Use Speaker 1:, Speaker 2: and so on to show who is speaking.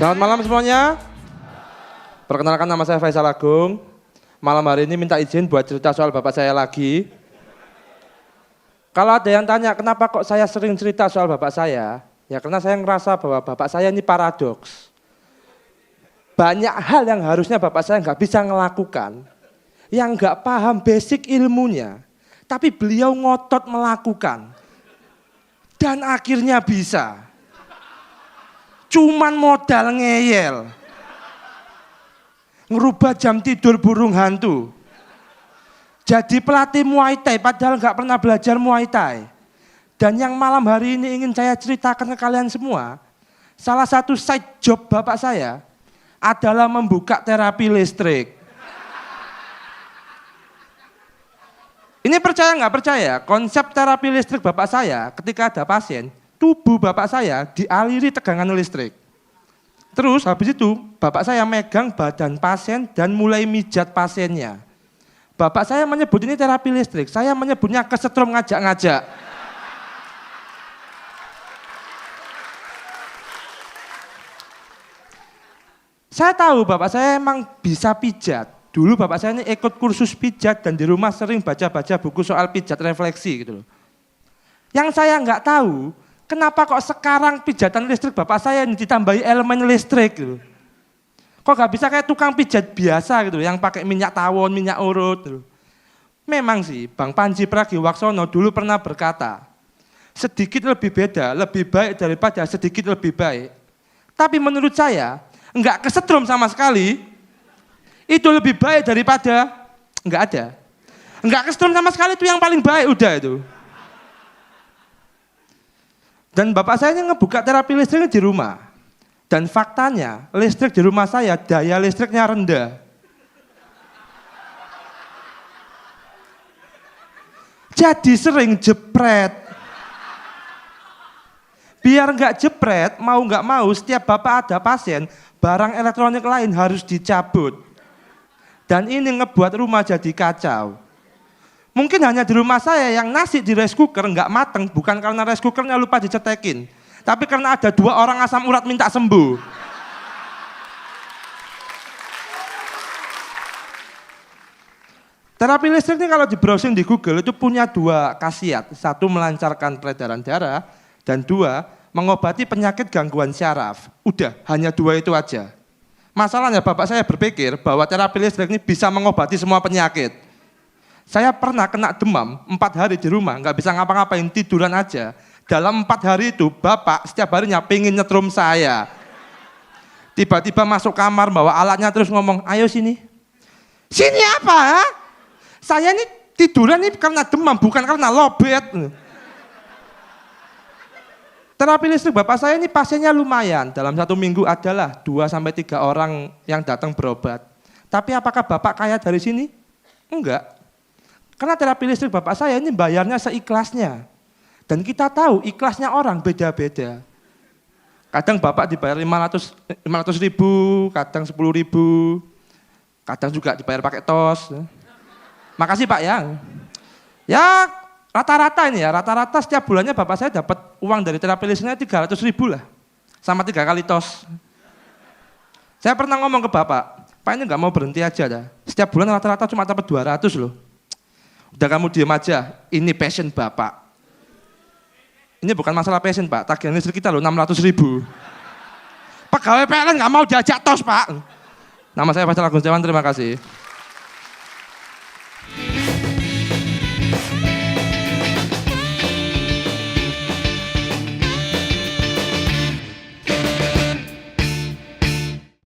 Speaker 1: Selamat malam semuanya. Perkenalkan, nama saya Faisal Agung. Malam hari ini minta izin buat cerita soal bapak saya lagi. Kalau ada yang tanya kenapa kok saya sering cerita soal bapak saya, ya karena saya ngerasa bahwa bapak saya ini paradoks. Banyak hal yang harusnya bapak saya nggak bisa ngelakukan, yang nggak paham basic ilmunya, tapi beliau ngotot melakukan. Dan akhirnya bisa. Cuman modal ngeyel. Ngerubah jam tidur burung hantu. Jadi pelatih Muay Thai padahal nggak pernah belajar Muay Thai. Dan yang malam hari ini ingin saya ceritakan ke kalian semua, salah satu side job bapak saya adalah membuka terapi listrik. Ini percaya nggak percaya, konsep terapi listrik bapak saya ketika ada pasien, tubuh bapak saya dialiri tegangan listrik. Terus habis itu bapak saya megang badan pasien dan mulai mijat pasiennya. Bapak saya menyebut ini terapi listrik, saya menyebutnya kesetrum ngajak-ngajak. Saya tahu bapak saya emang bisa pijat. Dulu bapak saya ini ikut kursus pijat dan di rumah sering baca-baca buku soal pijat refleksi gitu loh. Yang saya nggak tahu, kenapa kok sekarang pijatan listrik bapak saya ini ditambahi elemen listrik gitu. Kok nggak bisa kayak tukang pijat biasa gitu yang pakai minyak tawon, minyak urut gitu. Memang sih Bang Panji Pragiwaksono dulu pernah berkata, sedikit lebih beda, lebih baik daripada sedikit lebih baik. Tapi menurut saya, nggak kesetrum sama sekali, itu lebih baik daripada nggak ada. Nggak kesetrum sama sekali itu yang paling baik udah itu. Dan bapak saya ini ngebuka terapi listriknya di rumah. Dan faktanya listrik di rumah saya daya listriknya rendah. Jadi sering jepret. Biar nggak jepret, mau nggak mau setiap bapak ada pasien, barang elektronik lain harus dicabut. Dan ini ngebuat rumah jadi kacau. Mungkin hanya di rumah saya yang nasi di rice cooker nggak mateng, bukan karena rice cookernya lupa dicetekin. Tapi karena ada 2 orang asam urat minta sembuh. Terapi listrik ini kalau di browsing di Google itu punya 2 khasiat. 1 melancarkan peredaran darah, dan 2 mengobati penyakit gangguan syaraf. Udah, hanya 2 itu aja. Masalahnya bapak saya berpikir bahwa terapi listrik ini bisa mengobati semua penyakit. Saya pernah kena demam 4 hari di rumah, nggak bisa ngapa-ngapain, tiduran aja. Dalam 4 hari itu bapak setiap harinya pengen nyetrum saya. Tiba-tiba masuk kamar bawa alatnya terus ngomong, ayo sini. Sini apa? Ha? Saya ini tiduran ini karena demam, bukan karena lobet. Terapi listrik bapak saya ini pasiennya lumayan. Dalam 1 minggu adalah 2-3 orang yang datang berobat. Tapi apakah bapak kaya dari sini? Enggak. Karena terapi listrik bapak saya ini bayarnya seikhlasnya. Dan kita tahu ikhlasnya orang beda-beda. Kadang bapak dibayar 500 ribu, kadang 10 ribu, kadang juga dibayar pakai tos. Makasih Pak ya. Ya rata-rata ini ya, rata-rata setiap bulannya bapak saya dapat uang dari terapi listriknya 300 ribu lah. Sama 3 kali tos. Saya pernah ngomong ke bapak, Pak ini nggak mau berhenti aja dah. Setiap bulan rata-rata cuma dapat 200 loh. Udah kamu diem aja, ini passion bapak. Ini bukan masalah passion Pak, tagihan listrik kita loh 600 ribu. Pegawai PLN nggak mau diajak tos Pak. Nama saya Faisal Agung Setiawan, terima kasih.